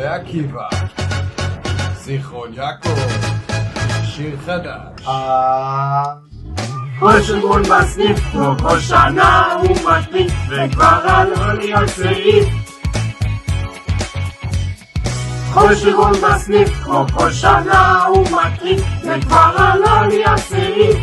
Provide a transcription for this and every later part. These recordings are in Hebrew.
בני עקיבא, זיכרון יעקב, שיר חדש. כל שגון בסניף, כמו כל שנה הוא מדליק, וכבר עלה לי על סעיף. כל שגון בסניף, כמו כל שנה הוא מדליק, וכבר עלה לי על סעיף.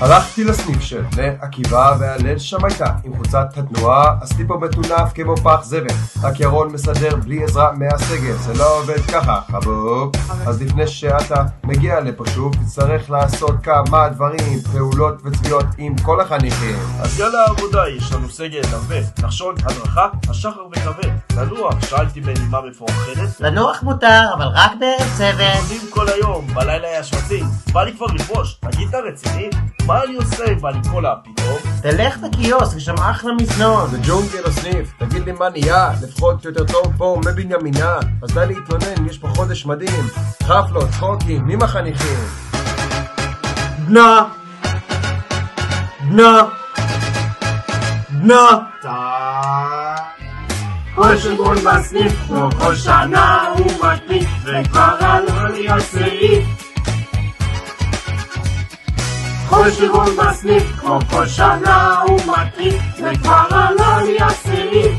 הלכתי לסניף של בני עקיבא והליל שם הייתה עם חוצת התנועה, הסליפר מטונף כמו פח זבל, רק ירון מסדר בלי עזרה מהסגל, זה לא עובד ככה חבוב. אז לפני שאתה מגיע לפה שוב תצטרך לעשות כמה דברים, פעולות וצביעות עם כל החניכים. אז יאללה עבודה, יש לנו סגל הרבה, נחשון, הדרכה, השחר וכבד. לנוח, שאלתי בנימה מפורחדת. לנוח מותר, אבל רק בערב צוות. עובדים כל היום, בלילה היה שבצים, בא לי כבר לכבוש, תגיד אתה רציני? מה אני עושה? בא לי כל הפתאום. תלך לקיוסק, יש שם אחלה מזנון. זה ג'ונגל הסניף, תגיד לי מה נהיה, לפחות יותר טוב פה מבנימינה. אז די להתלונן, יש פה חודש מדהים, חפלות, צחוקים, מי מחניכים? בנה כל שגון בסניף, כמו כל שנה הוא מדליק, וכבר עלה לי על סעיף. כל שגון בסניף, כמו כל שנה הוא מדליק, וכבר עלה לי על סעיף.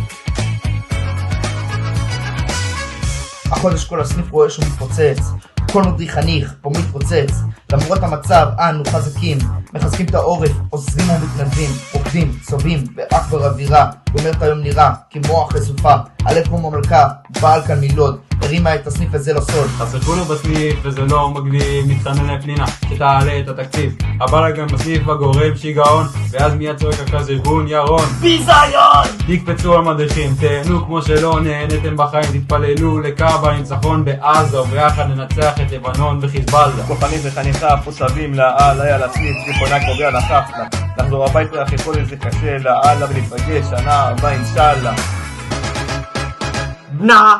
החודש כל הסניף רואה שהוא מתפוצץ, כל מדריך חניך פה מתפוצץ. למרות המצב אנו חזקים, מחזקים את העורף, עוזרים ומתנדבים, עובדים, צובעים באכבר אווירה. גומרת היום נראה כמו אחרי סופה, הלב כמו מלכה, בעל כאן מילות, הרימה את הסניף הזה לסוד. חסקונו בסניף וזה לא מגניב, מתחנן לפנינה שתעלה את התקציב. הבלגן בסניף הגורם שיגעון, ואז מיד צועק הכזה ארגון ירון ביזיון! תקפצו על מדריכים, תהנו כמו שלא נהנתם בחיים, תתפללו לקאבה ניצחון בעזה, וביחד ננצח את לבנון וחיזבאללה. כוחנים וחניכה, פוסבים לאללה, על הסניף, זיכרונה קובע לחפלה. נחזור הביתה אחרי כל איזה קשה לאללה, ונתפגש שנה הבאה אינשאללה. בנה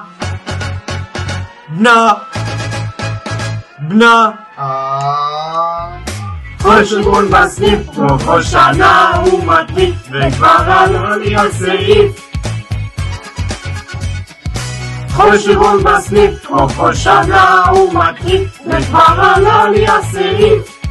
כל שגון בסניף, כמו כל שנה הוא מדליק, וכבר עלה לי על סעיף. כל שגון בסניף, כמו כל שנה הוא מדליק, וכבר עלה לי על סעיף.